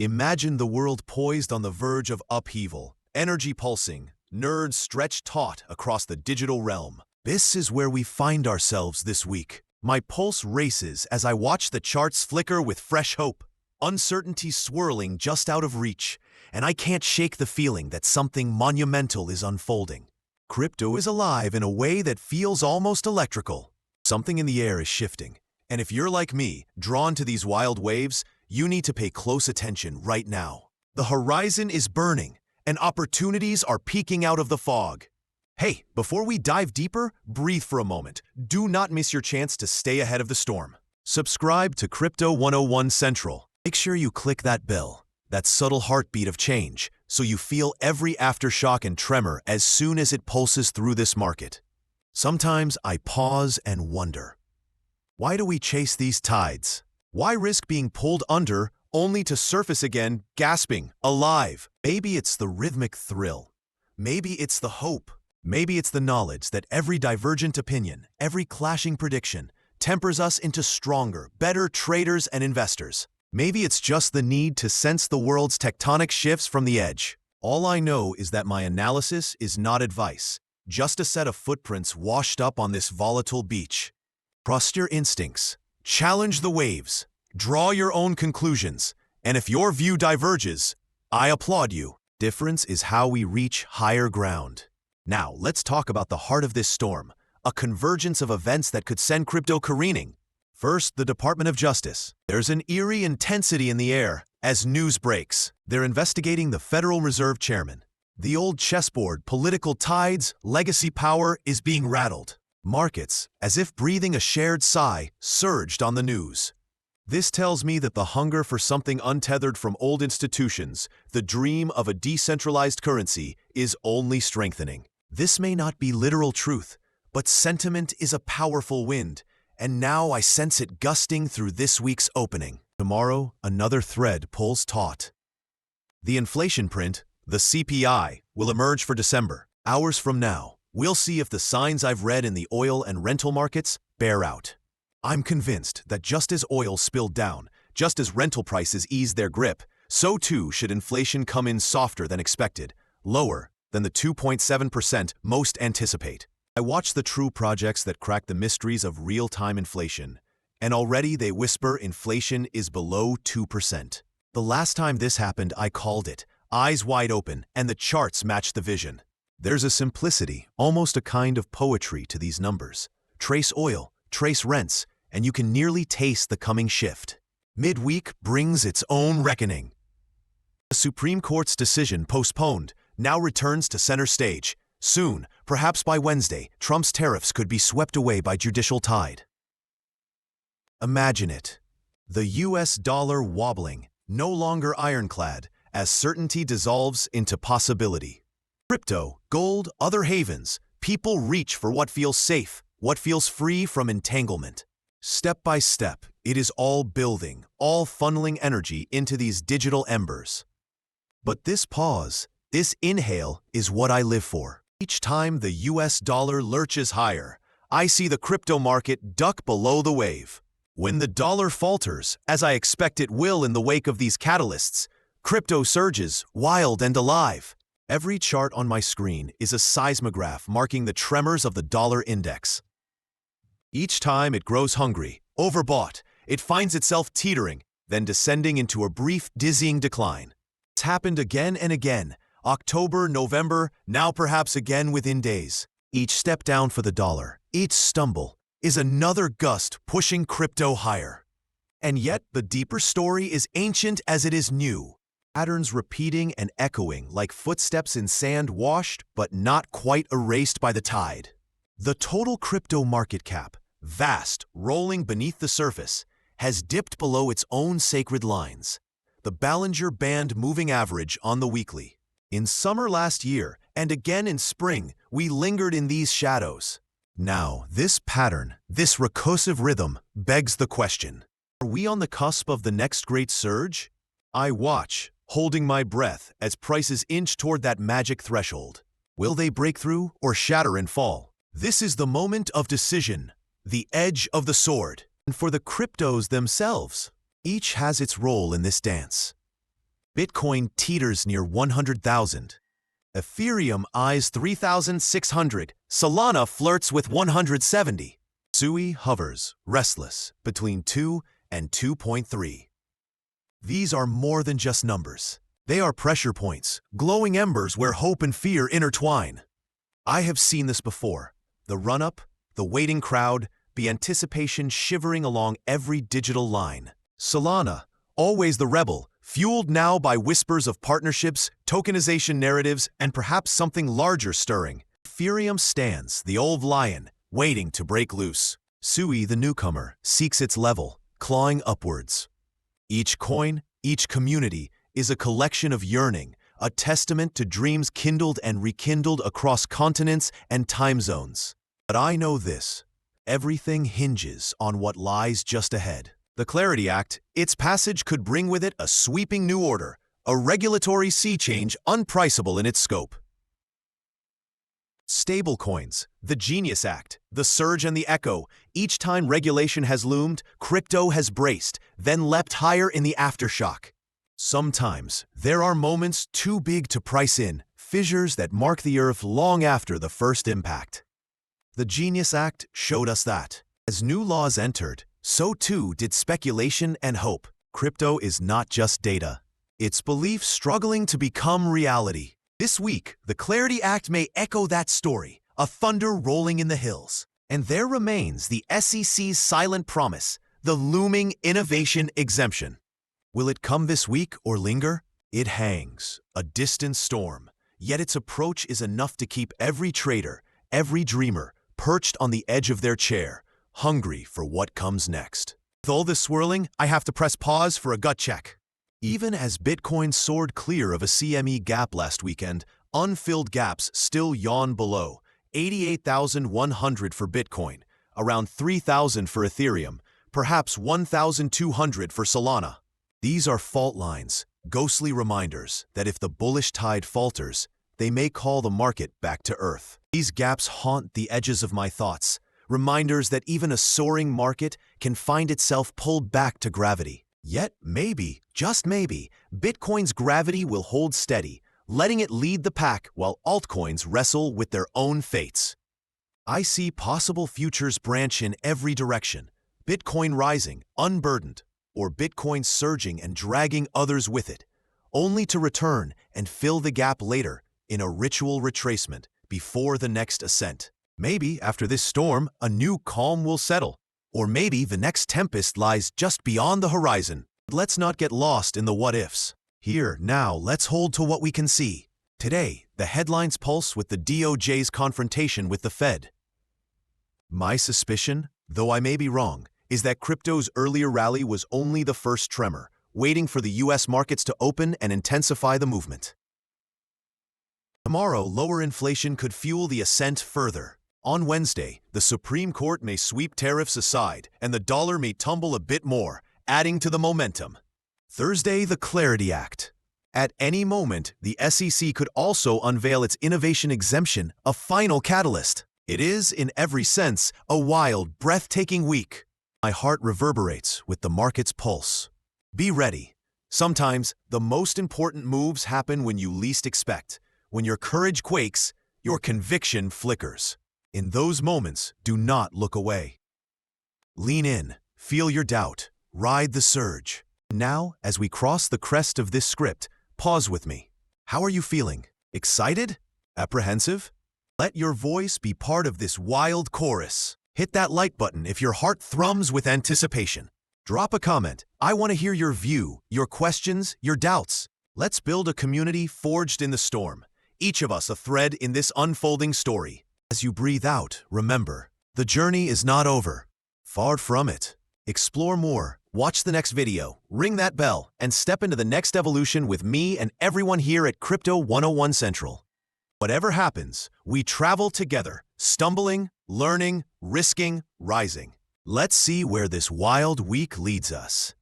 Imagine the world poised on the verge of upheaval, energy pulsing, nerds stretched taut across the digital realm. This is where we find ourselves this week. My pulse races as I watch the charts flicker with fresh hope, uncertainty swirling just out of reach, and I can't shake the feeling that something monumental is unfolding. Crypto is alive in a way that feels almost electrical. Something in the air is shifting, and if you're like me, drawn to these wild waves, you need to pay close attention right now. The horizon is burning, and opportunities are peeking out of the fog. Hey, before we dive deeper, breathe for a moment. Do not miss your chance to stay ahead of the storm. Subscribe to Crypto 101 Central. Make sure you click that bell, that subtle heartbeat of change, so you feel every aftershock and tremor as soon as it pulses through this market. Sometimes I pause and wonder, why do we chase these tides? Why risk being pulled under only to surface again, gasping, alive? Maybe it's the rhythmic thrill. Maybe it's the hope. Maybe it's the knowledge that every divergent opinion, every clashing prediction, tempers us into stronger, better traders and investors. Maybe it's just the need to sense the world's tectonic shifts from the edge. All I know is that my analysis is not advice, just a set of footprints washed up on this volatile beach. Trust your instincts. Challenge the waves. Draw your own conclusions. And if your view diverges, I applaud you. Difference is how we reach higher ground. Now, let's talk about the heart of this storm, a convergence of events that could send crypto careening. First, the Department of Justice. There's an eerie intensity in the air as news breaks. They're investigating the Federal Reserve Chairman. The old chessboard, political tides, legacy power is being rattled. Markets, as if breathing a shared sigh, surged on the news. This tells me that the hunger for something untethered from old institutions, the dream of a decentralized currency, is only strengthening. This may not be literal truth, but sentiment is a powerful wind, and now I sense it gusting through this week's opening. Tomorrow, another thread pulls taut. The inflation print, the CPI, will emerge for December. Hours from now, we'll see if the signs I've read in the oil and rental markets bear out. I'm convinced that just as oil spilled down, just as rental prices eased their grip, so too should inflation come in softer than expected, lower than the 2.7% most anticipate. I watch the true projects that crack the mysteries of real-time inflation, and already they whisper inflation is below 2%. The last time this happened, I called it, eyes wide open, and the charts matched the vision. There's a simplicity, almost a kind of poetry to these numbers. Trace oil, trace rents, and you can nearly taste the coming shift. Midweek brings its own reckoning. The Supreme Court's decision, postponed, now returns to center stage. Soon, perhaps by Wednesday, Trump's tariffs could be swept away by judicial tide. Imagine it. The US dollar wobbling, no longer ironclad, as certainty dissolves into possibility. Crypto, gold, other havens, people reach for what feels safe, what feels free from entanglement. Step by step, it is all building, all funneling energy into these digital embers. But this pause, this inhale, is what I live for. Each time the US dollar lurches higher, I see the crypto market duck below the wave. When the dollar falters, as I expect it will in the wake of these catalysts, crypto surges, wild and alive. Every chart on my screen is a seismograph marking the tremors of the dollar index. Each time it grows hungry, overbought, it finds itself teetering, then descending into a brief, dizzying decline. It's happened again and again, October, November, now perhaps again within days. Each step down for the dollar, each stumble, is another gust pushing crypto higher. And yet, the deeper story is ancient as it is new. Patterns repeating and echoing like footsteps in sand washed but not quite erased by the tide. The total crypto market cap, vast, rolling beneath the surface, has dipped below its own sacred lines. The Bollinger Band moving average on the weekly. In summer last year, and again in spring, we lingered in these shadows. Now, this pattern, this recursive rhythm, begs the question. Are we on the cusp of the next great surge? I watch, holding my breath as prices inch toward that magic threshold. Will they break through or shatter and fall? This is the moment of decision, the edge of the sword. And for the cryptos themselves, each has its role in this dance. Bitcoin teeters near 100,000. Ethereum eyes 3,600. Solana flirts with 170. SUI hovers, restless, between 2 and 2.3. These are more than just numbers. They are pressure points, glowing embers where hope and fear intertwine. I have seen this before. The run-up, the waiting crowd, the anticipation shivering along every digital line. Solana, always the rebel, fueled now by whispers of partnerships, tokenization narratives, and perhaps something larger stirring. Ethereum stands, the old lion, waiting to break loose. SUI, the newcomer, seeks its level, clawing upwards. Each coin, each community, is a collection of yearning, a testament to dreams kindled and rekindled across continents and time zones. But I know this: everything hinges on what lies just ahead. The Clarity Act, its passage could bring with it a sweeping new order, a regulatory sea change unpriceable in its scope. Stablecoins, the Genius Act, the surge and the echo. Each time regulation has loomed, crypto has braced, then leapt higher in the aftershock. Sometimes there are moments too big to price in, fissures that mark the earth long after the first impact. The Genius Act showed us that. As new laws entered, so too did speculation and hope. Crypto is not just data. It's belief struggling to become reality. This week, the Clarity Act may echo that story, a thunder rolling in the hills. And there remains the SEC's silent promise, the looming innovation exemption. Will it come this week or linger? It hangs, a distant storm, yet its approach is enough to keep every trader, every dreamer, perched on the edge of their chair, hungry for what comes next. With all this swirling, I have to press pause for a gut check. Even as Bitcoin soared clear of a CME gap last weekend, unfilled gaps still yawn below. 88,100 for Bitcoin, around 3,000 for Ethereum, perhaps 1,200 for Solana. These are fault lines, ghostly reminders that if the bullish tide falters, they may call the market back to earth. These gaps haunt the edges of my thoughts, reminders that even a soaring market can find itself pulled back to gravity. Yet maybe, just maybe, Bitcoin's gravity will hold steady, letting it lead the pack while altcoins wrestle with their own fates. I see possible futures branch in every direction, Bitcoin rising, unburdened, or Bitcoin surging and dragging others with it, only to return and fill the gap later in a ritual retracement before the next ascent. Maybe after this storm, a new calm will settle, or maybe the next tempest lies just beyond the horizon. Let's not get lost in the what-ifs. Here, now, let's hold to what we can see. Today, the headlines pulse with the DOJ's confrontation with the Fed. My suspicion, though I may be wrong, is that crypto's earlier rally was only the first tremor, waiting for the U.S. markets to open and intensify the movement. Tomorrow, lower inflation could fuel the ascent further. On Wednesday, the Supreme Court may sweep tariffs aside, and the dollar may tumble a bit more, adding to the momentum. Thursday, the Clarity Act. At any moment, the SEC could also unveil its innovation exemption, a final catalyst. It is, in every sense, a wild, breathtaking week. My heart reverberates with the market's pulse. Be ready. Sometimes, the most important moves happen when you least expect. When your courage quakes, your conviction flickers. In those moments, do not look away. Lean in, feel your doubt, ride the surge. Now, as we cross the crest of this script, pause with me. How are you feeling? Excited? Apprehensive? Let your voice be part of this wild chorus. Hit that like button if your heart thrums with anticipation. Drop a comment. I want to hear your view, your questions, your doubts. Let's build a community forged in the storm. Each of us a thread in this unfolding story. As you breathe out, remember, the journey is not over. Far from it. Explore more, watch the next video, ring that bell, and step into the next evolution with me and everyone here at Crypto 101 Central. Whatever happens, we travel together, stumbling, learning, risking, rising. Let's see where this wild week leads us.